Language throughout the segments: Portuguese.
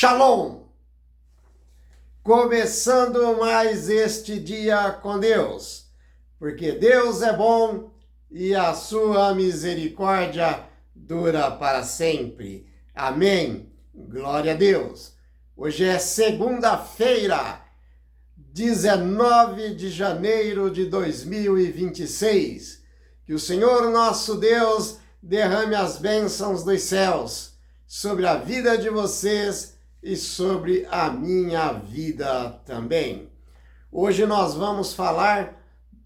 Shalom! Começando mais este dia com Deus, porque Deus é bom e a sua misericórdia dura para sempre. Amém. Glória a Deus. Hoje é segunda-feira, 19 de janeiro de 2026. Que o Senhor nosso Deus derrame as bênçãos dos céus sobre a vida de vocês e sobre a minha vida também. Hoje nós vamos falar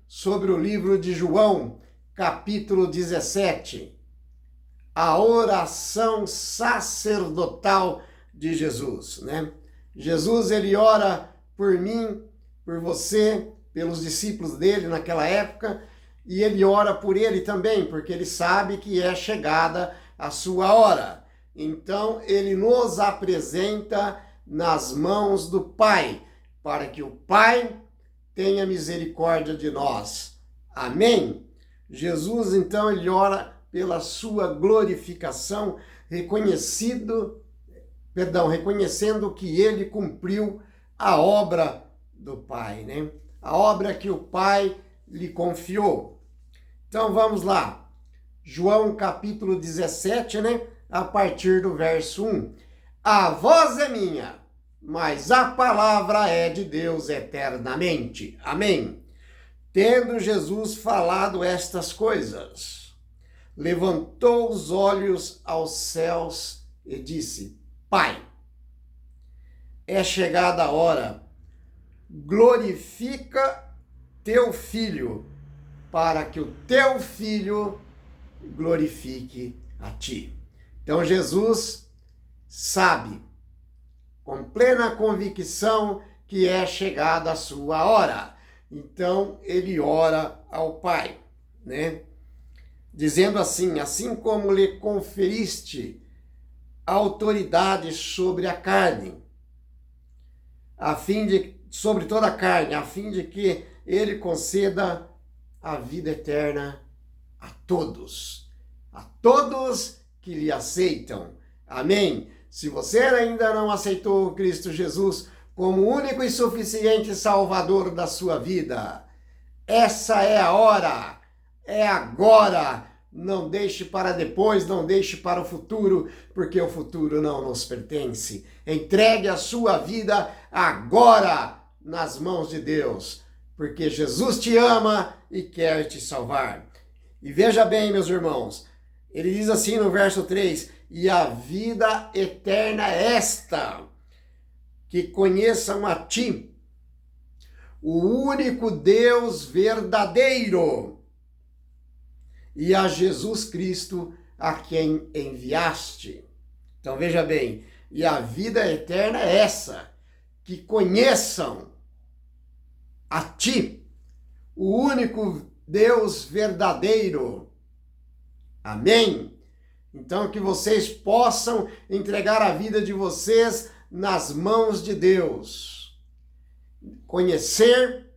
sobre o livro de João, capítulo 17, a oração sacerdotal de Jesus, né? Jesus, ele ora por mim, por você, pelos discípulos dele naquela época, e ele ora por ele também, porque ele sabe que é chegada a sua hora. Então, ele nos apresenta nas mãos do Pai, para que o Pai tenha misericórdia de nós. Amém? Jesus, então, ele ora pela sua glorificação, reconhecendo que ele cumpriu a obra do Pai, né? A obra que o Pai lhe confiou. Então, vamos lá. João, capítulo 17, né? A partir do verso 1. A voz é minha, mas a palavra é de Deus eternamente. Amém. Tendo Jesus falado estas coisas, levantou os olhos aos céus e disse: Pai, é chegada a hora, glorifica teu Filho, para que o teu Filho glorifique a ti. Então Jesus sabe, com plena convicção, que é chegada a sua hora. Então ele ora ao Pai, né? Dizendo assim como lhe conferiste autoridade sobre a carne, sobre toda a carne, a fim de que ele conceda a vida eterna a todos que lhe aceitam. Amém? Se você ainda não aceitou Cristo Jesus como único e suficiente Salvador da sua vida, essa é a hora, é agora. Não deixe para depois, não deixe para o futuro, porque o futuro não nos pertence. Entregue a sua vida agora nas mãos de Deus, porque Jesus te ama e quer te salvar. E veja bem, meus irmãos, ele diz assim no verso 3, e a vida eterna é esta, que conheçam a ti, o único Deus verdadeiro, e a Jesus Cristo, a quem enviaste. Então veja bem, e a vida eterna é essa, que conheçam a ti, o único Deus verdadeiro. Amém? Então que vocês possam entregar a vida de vocês nas mãos de Deus. Conhecer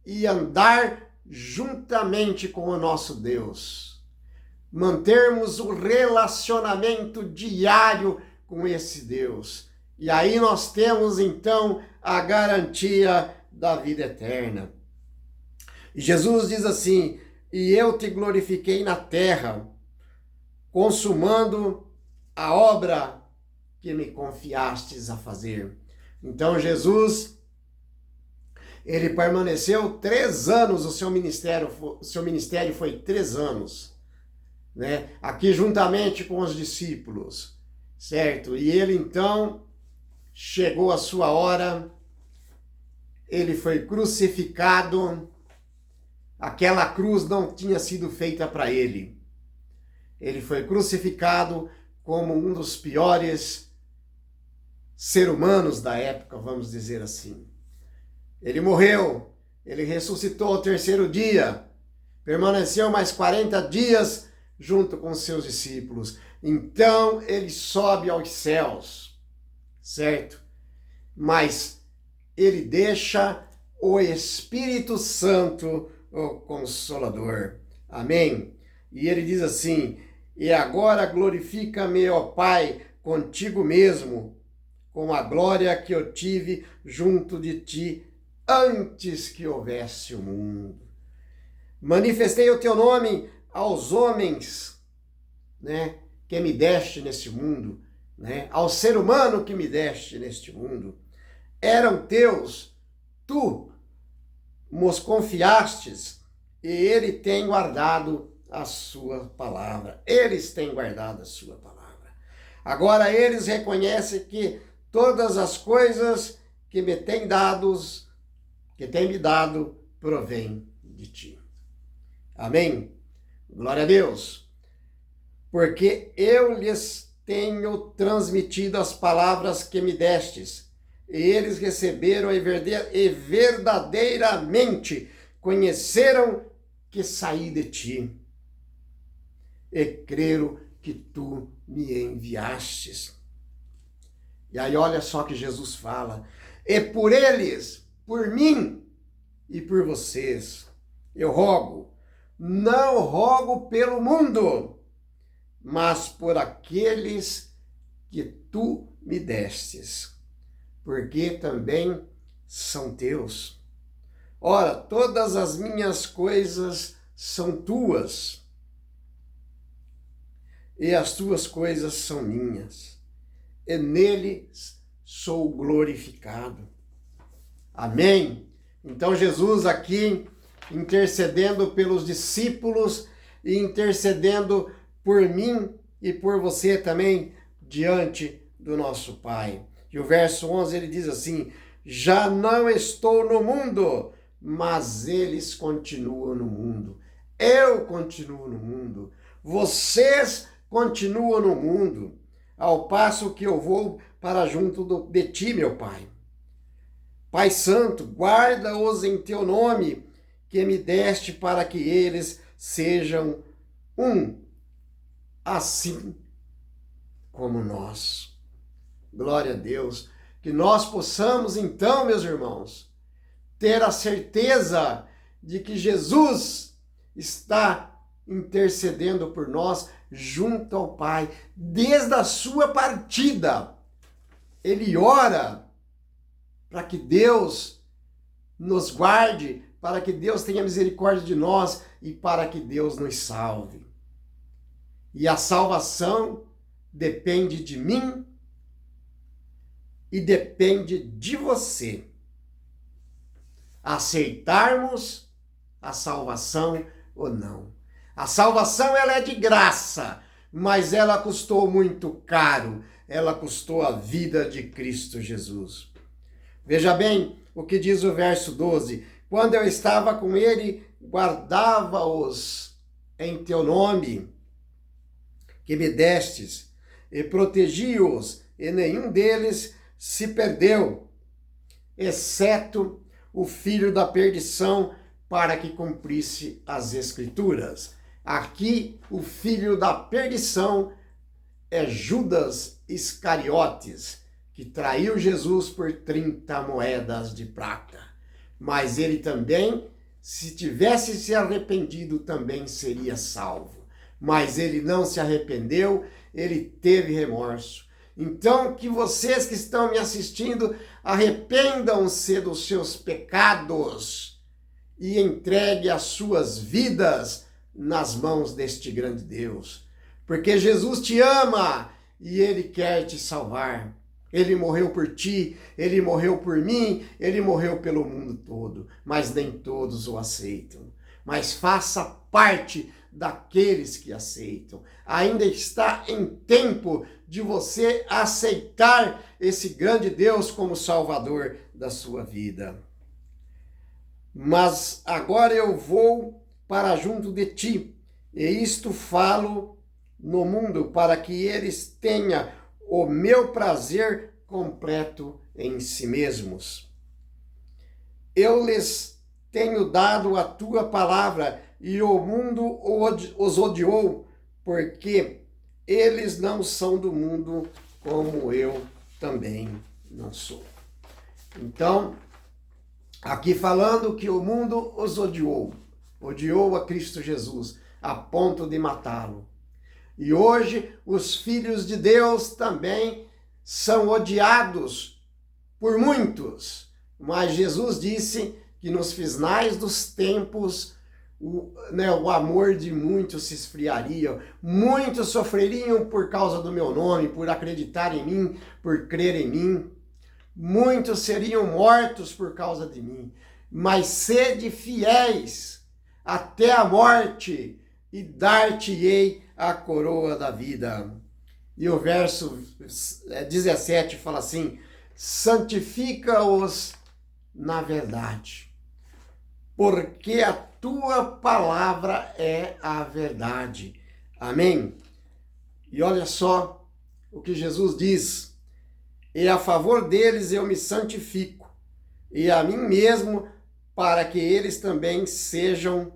e andar juntamente com o nosso Deus. Mantermos o relacionamento diário com esse Deus. E aí nós temos então a garantia da vida eterna. E Jesus diz assim: e eu te glorifiquei na terra, consumando a obra que me confiastes a fazer. Então Jesus, ele permaneceu 3 anos, o seu ministério foi 3 anos, né? Aqui juntamente com os discípulos, certo? E ele então, chegou a sua hora, ele foi crucificado. Aquela cruz não tinha sido feita para ele. Ele foi crucificado como um dos piores seres humanos da época, vamos dizer assim. Ele morreu, ele ressuscitou ao 3º dia, permaneceu mais 40 dias junto com seus discípulos. Então ele sobe aos céus, certo? Mas ele deixa o Espírito Santo, o Consolador. Amém? E ele diz assim: e agora glorifica-me, ó Pai, contigo mesmo, com a glória que eu tive junto de ti antes que houvesse o mundo. Manifestei o teu nome aos homens, né, que me deste neste mundo, né, ao ser humano que me deste neste mundo. Eram teus, tu nos confiastes, e ele tem guardado a sua palavra. Eles têm guardado a sua palavra. Agora eles reconhecem que todas as coisas que me têm dados, que tem me dado, provém de ti. Amém? Glória a Deus. Porque eu lhes tenho transmitido as palavras que me destes, e eles receberam e verdadeiramente conheceram que saí de ti, e creram que tu me enviastes. E aí olha só que Jesus fala, e por eles, por mim e por vocês, eu rogo, não rogo pelo mundo, mas por aqueles que tu me destes, porque também são teus. Ora, todas as minhas coisas são tuas, e as tuas coisas são minhas, e nele sou glorificado. Amém? Então Jesus aqui intercedendo pelos discípulos e intercedendo por mim e por você também diante do nosso Pai. E o verso 11 ele diz assim, já não estou no mundo, mas eles continuam no mundo. Eu continuo no mundo. Vocês continuam no mundo, ao passo que eu vou para junto de ti, meu Pai. Pai Santo, guarda-os em teu nome, que me deste para que eles sejam um, assim como nós. Glória a Deus. Que nós possamos então, meus irmãos, ter a certeza de que Jesus está intercedendo por nós junto ao Pai. Desde a sua partida, ele ora para que Deus nos guarde, para que Deus tenha misericórdia de nós e para que Deus nos salve. E a salvação depende de mim e depende de você. Aceitarmos a salvação ou não. A salvação ela é de graça, mas ela custou muito caro. Ela custou a vida de Cristo Jesus. Veja bem o que diz o verso 12. Quando eu estava com ele, guardava-os em teu nome, que me destes, e protegi-os, e nenhum deles se perdeu, exceto o filho da perdição, para que cumprisse as Escrituras. Aqui, o filho da perdição é Judas Iscariotes, que traiu Jesus por 30 moedas de prata. Mas ele também, se tivesse se arrependido, também seria salvo. Mas ele não se arrependeu, ele teve remorso. Então, que vocês que estão me assistindo, arrependam-se dos seus pecados e entreguem as suas vidas nas mãos deste grande Deus. Porque Jesus te ama e ele quer te salvar. Ele morreu por ti, ele morreu por mim, ele morreu pelo mundo todo, mas nem todos o aceitam. Mas faça parte daqueles que aceitam. Ainda está em tempo de você aceitar esse grande Deus como Salvador da sua vida. Mas agora eu vou para junto de ti, e isto falo no mundo, para que eles tenham o meu prazer completo em si mesmos. Eu lhes tenho dado a tua palavra, e o mundo os odiou, porque eles não são do mundo, como eu também não sou. Então, aqui falando que o mundo os odiou a Cristo Jesus, a ponto de matá-lo. E hoje os filhos de Deus também são odiados por muitos, mas Jesus disse que nos finais dos tempos o amor de muitos se esfriaria, muitos sofreriam por causa do meu nome, por acreditar em mim, por crer em mim, muitos seriam mortos por causa de mim, mas sede fiéis até a morte e dar-te-ei a coroa da vida. E o verso 17 fala assim: santifica-os na verdade, porque a tua palavra é a verdade. Amém? E olha só o que Jesus diz: e a favor deles eu me santifico, e a mim mesmo, para que eles também sejam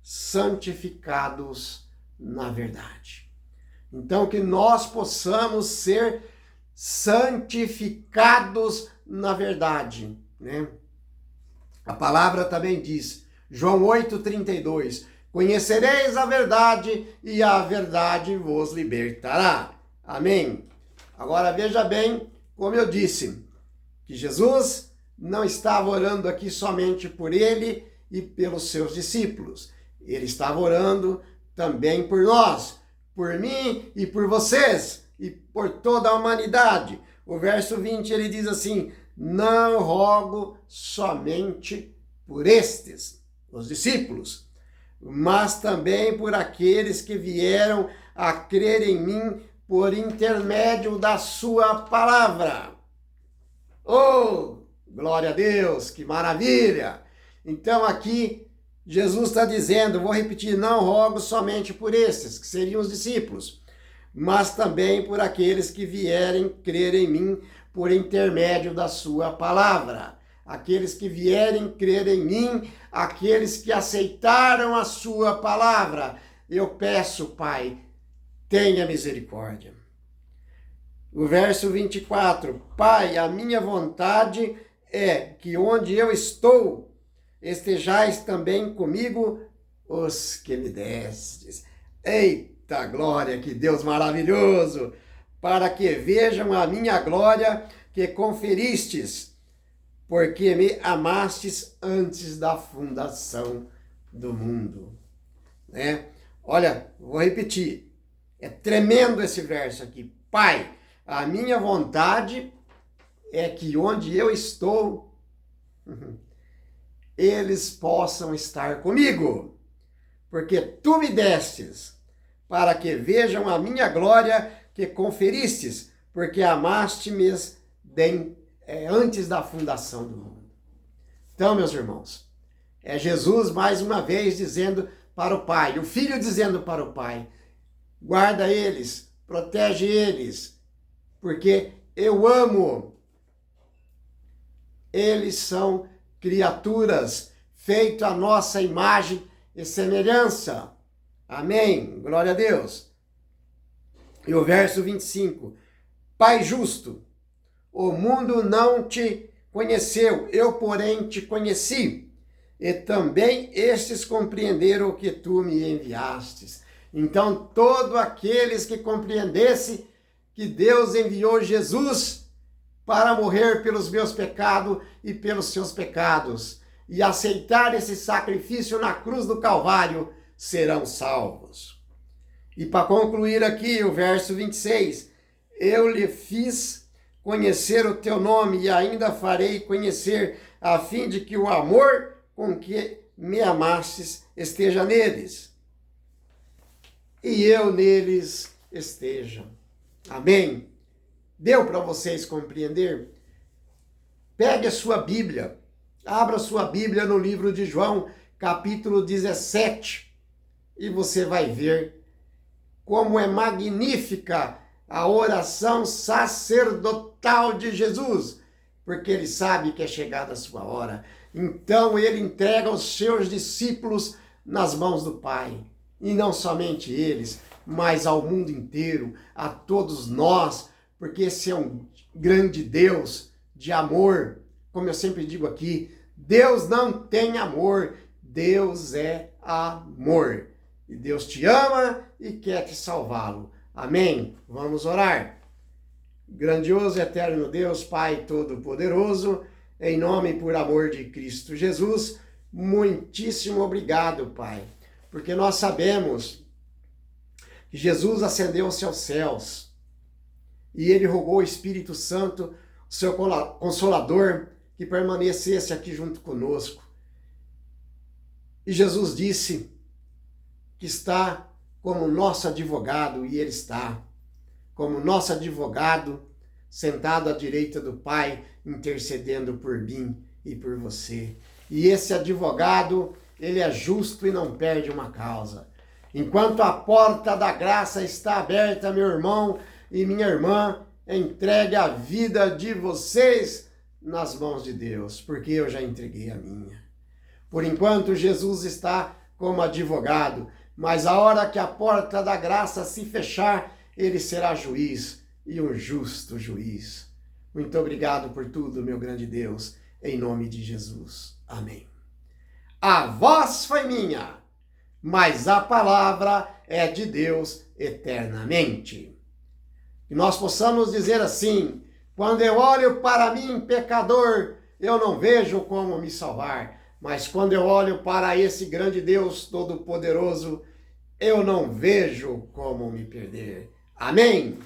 santificados na verdade. Então, que nós possamos ser santificados na verdade, né? A palavra também diz, João 8,32, conhecereis a verdade e a verdade vos libertará. Amém? Agora veja bem, como eu disse, que Jesus não estava orando aqui somente por ele e pelos seus discípulos. Ele estava orando também por nós, por mim e por vocês e por toda a humanidade. O verso 20 ele diz assim: não rogo somente por estes, os discípulos, mas também por aqueles que vieram a crer em mim por intermédio da sua palavra. Oh, glória a Deus, que maravilha! Então aqui Jesus está dizendo, vou repetir, não rogo somente por estes, que seriam os discípulos, mas também por aqueles que vierem crer em mim por intermédio da sua palavra. Aqueles que vierem crer em mim, aqueles que aceitaram a sua palavra. Eu peço, Pai, tenha misericórdia. O verso 24, Pai, a minha vontade é que onde eu estou, estejais também comigo os que me destes. Eita glória, que Deus maravilhoso! Para que vejam a minha glória que conferistes, porque me amastes antes da fundação do mundo. Né? Olha, vou repetir, é tremendo esse verso aqui. Pai, a minha vontade é que onde eu estou, eles possam estar comigo, porque tu me destes, para que vejam a minha glória que conferistes, porque amaste-me antes da fundação do mundo. Então, meus irmãos, é Jesus mais uma vez dizendo para o Pai, o Filho dizendo para o Pai, guarda eles, protege eles, porque eu amo. Eles são criaturas feitas à nossa imagem e semelhança. Amém? Glória a Deus. E o verso 25. Pai justo, o mundo não te conheceu, eu, porém, te conheci. E também estes compreenderam o que tu me enviastes. Então, todos aqueles que compreendessem que Deus enviou Jesus para morrer pelos meus pecados e pelos seus pecados, e aceitar esse sacrifício na cruz do Calvário, serão salvos. E para concluir aqui, o verso 26, eu lhe fiz conhecer o teu nome e ainda farei conhecer, a fim de que o amor com que me amastes esteja neles, e eu neles esteja. Amém? Deu para vocês compreender? Pegue a sua Bíblia, abra sua Bíblia no livro de João, capítulo 17, e você vai ver como é magnífica a oração sacerdotal de Jesus, porque ele sabe que é chegada a sua hora. Então ele entrega os seus discípulos nas mãos do Pai, e não somente eles, mas ao mundo inteiro, a todos nós, porque esse é um grande Deus de amor. Como eu sempre digo aqui, Deus não tem amor, Deus é amor. E Deus te ama e quer te salvá-lo. Amém? Vamos orar. Grandioso e eterno Deus, Pai Todo-Poderoso, em nome e por amor de Cristo Jesus, muitíssimo obrigado, Pai, porque nós sabemos que Jesus ascendeu-se aos céus e ele rogou o Espírito Santo, o seu Consolador, que permanecesse aqui junto conosco. E Jesus disse que está como nosso advogado, e ele está como nosso advogado, sentado à direita do Pai, intercedendo por mim e por você. E esse advogado, ele é justo e não perde uma causa. Enquanto a porta da graça está aberta, meu irmão e minha irmã, entregue a vida de vocês nas mãos de Deus, porque eu já entreguei a minha. Por enquanto, Jesus está como advogado, mas a hora que a porta da graça se fechar, ele será juiz, e um justo juiz. Muito obrigado por tudo, meu grande Deus, em nome de Jesus. Amém. A voz foi minha, mas a palavra é de Deus eternamente. Que nós possamos dizer assim: quando eu olho para mim, pecador, eu não vejo como me salvar, mas quando eu olho para esse grande Deus Todo-Poderoso, eu não vejo como me perder. Amém?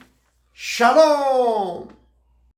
Shalom!